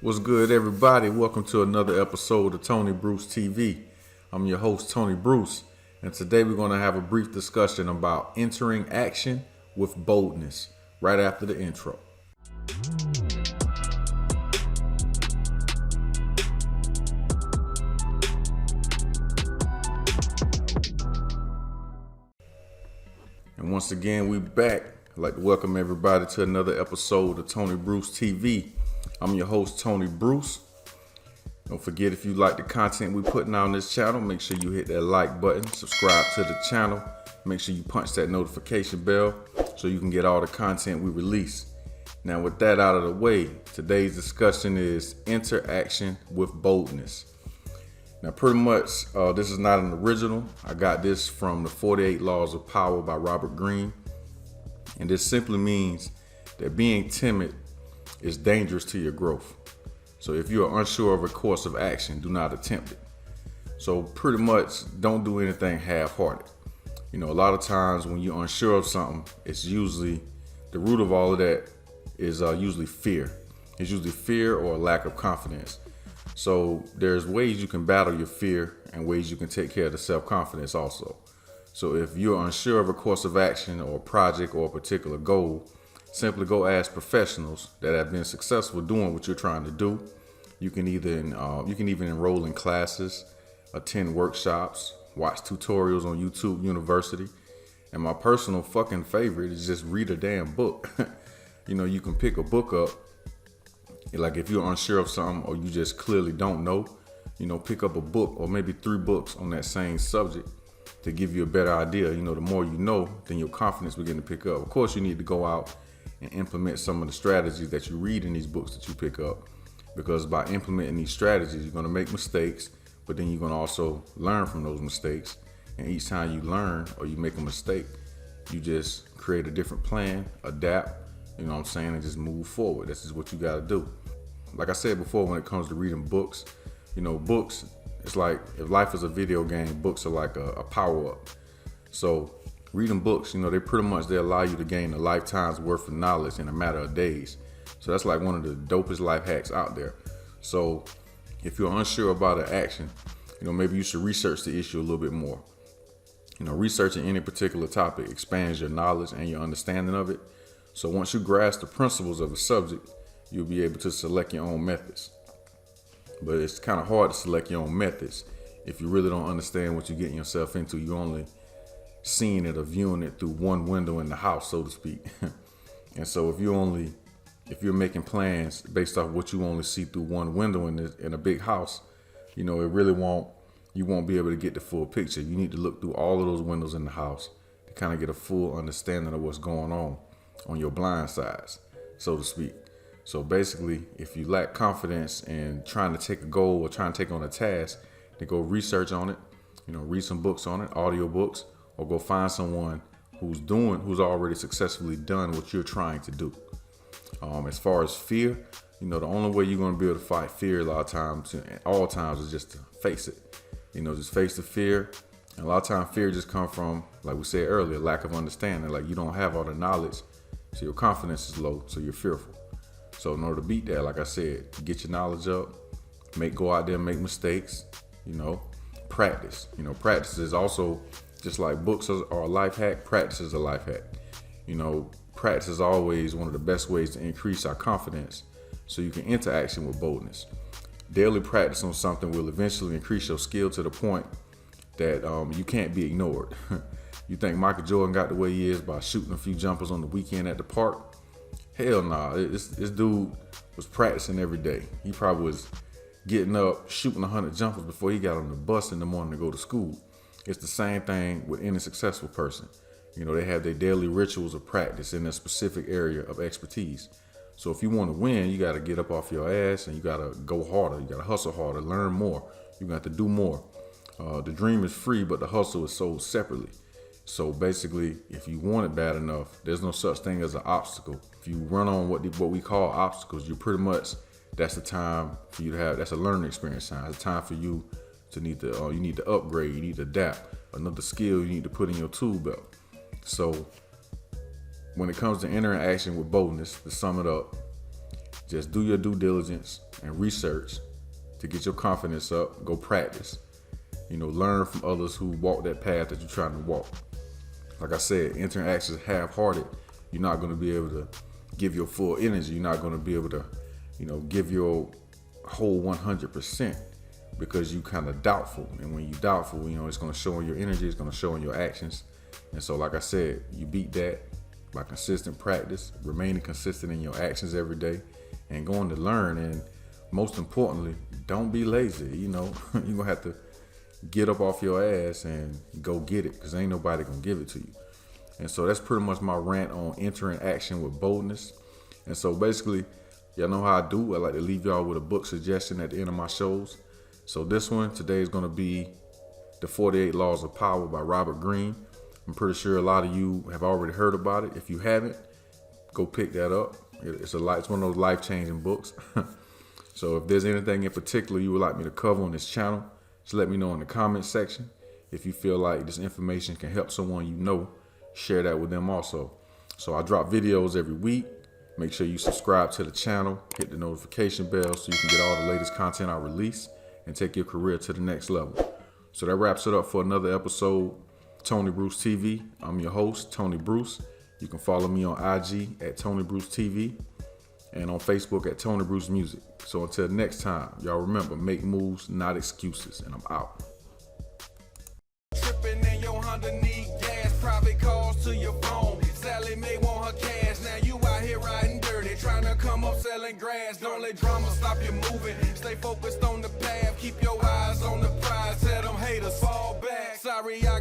What's good, everybody? Welcome to another episode of Tony Bruce TV. I'm your host, Tony Bruce, and today we're going to have a brief discussion about entering action with boldness right after the intro. And once again, we're back. I'd like to welcome everybody to another episode of Tony Bruce TV. I'm your host, Tony Bruce. Don't forget, if you like the content we're putting out on this channel, make sure you hit that like button, subscribe to the channel, make sure you punch that notification bell so you can get all the content we release. Now, with that out of the way, today's discussion is interaction with boldness. Now, pretty much, this is not an original. I got this from the 48 Laws of Power by Robert Greene. And this simply means that being timid is dangerous to your growth. So if you are unsure of a course of action, do not attempt it. So pretty much don't do anything half-hearted. You know, a lot of times when you're unsure of something, it's usually, the root of all of that is usually fear. It's usually fear or a lack of confidence. So there's ways you can battle your fear and ways you can take care of the self-confidence also. So if you're unsure of a course of action or a project or a particular goal, simply go ask professionals that have been successful doing what you're trying to do. You can even enroll in classes, attend workshops, watch tutorials on YouTube University. And my personal fucking favorite is just read a damn book. You know, you can pick a book up. Like if you're unsure of something or you just clearly don't know, you know, pick up a book or maybe 3 books on that same subject to give you a better idea. You know, the more you know, then your confidence begin to pick up. Of course, you need to go out and implement some of the strategies that you read in these books that you pick up, because by implementing these strategies, you're going to make mistakes, but then you're going to also learn from those mistakes. And each time you learn or you make a mistake, you just create a different plan, adapt, you know what I'm saying, and just move forward. This is what you got to do. Like I said before, when it comes to reading books, you know, books, it's like if life is a video game, books are like a power-up. So reading books, you know, they allow you to gain a lifetime's worth of knowledge in a matter of days. So that's like one of the dopest life hacks out there. So if you're unsure about an action, you know, maybe you should research the issue a little bit more. You know, researching any particular topic expands your knowledge and your understanding of it. So once you grasp the principles of a subject, you'll be able to select your own methods. But it's kind of hard to select your own methods if you really don't understand what you're getting yourself into. You're only seeing it or viewing it through one window in the house, so to speak. And so if you're making plans based off what you only see through one window in a big house, you know, you won't be able to get the full picture. You need to look through all of those windows in the house to kind of get a full understanding of what's going on your blind sides, so to speak. So basically, if you lack confidence in trying to take a goal or trying to take on a task, then go research on it, you know, read some books on it, audio books, or go find someone who's already successfully done what you're trying to do. As far as fear, you know, the only way you're going to be able to fight fear a lot of times, at all times, is just to face it. You know, just face the fear. And a lot of times fear just comes from, like we said earlier, lack of understanding. Like you don't have all the knowledge, so your confidence is low, so you're fearful. So in order to beat that, like I said, get your knowledge up, go out there and make mistakes, you know, practice. You know, practice is also, just like books are a life hack, practice is a life hack. You know, practice is always one of the best ways to increase our confidence so you can enter action with boldness. Daily practice on something will eventually increase your skill to the point that you can't be ignored. You think Michael Jordan got the way he is by shooting a few jumpers on the weekend at the park? Hell nah, this dude was practicing every day. He probably was getting up, shooting 100 jumpers before he got on the bus in the morning to go to school. It's the same thing with any successful person. You know, they have their daily rituals of practice in a specific area of expertise. So if you want to win, you got to get up off your ass and you got to go harder. You got to hustle harder, learn more. You got to do more. The dream is free, but the hustle is sold separately. So basically, if you want it bad enough, there's no such thing as an obstacle. If you run on what we call obstacles, you pretty much, that's the time for you to have, that's a learning experience time. It's time for you to you need to upgrade, you need to adapt, another skill you need to put in your tool belt. So when it comes to interaction with boldness, to sum it up, Just do your due diligence and research to get your confidence up. Go practice. Learn from others who walk that path that you're trying to walk. Like I said, entering actions half-hearted, you're not going to be able to give your full energy. You're not going to be able to, give your whole 100% because you kind of doubtful. And when you doubtful, it's going to show in your energy. It's going to show in your actions. And so, like I said, you beat that by consistent practice, remaining consistent in your actions every day, and going to learn. And most importantly, don't be lazy. You're going to have to get up off your ass and go get it, because ain't nobody going to give it to you. And so that's pretty much my rant on entering action with boldness. And so basically, y'all know how I do. I like to leave y'all with a book suggestion at the end of my shows. So this one today is going to be The 48 Laws of Power by Robert Greene. I'm pretty sure a lot of you have already heard about it. If you haven't, go pick that up. It's one of those life-changing books. So if there's anything in particular you would like me to cover on this channel, just let me know in the comment section. If you feel like this information can help someone share that with them also. So I drop videos every week. Make sure you subscribe to the channel, hit the notification bell so you can get all the latest content I release and take your career to the next level. So that wraps it up for another episode, Tony Bruce TV. I'm your host, Tony Bruce. You can follow me on IG at Tony Bruce TV and on Facebook at Tony Bruce Music. So until next time, y'all remember, make moves, not excuses, and I'm out. Tripping in your Honda need gas, private calls to your phone. Sally may want her cash, now you out here riding dirty, trying to come up selling grass. Don't let drama stop you moving, stay focused on the path, keep your eyes on the prize, tell them haters fall back. Sorry, I got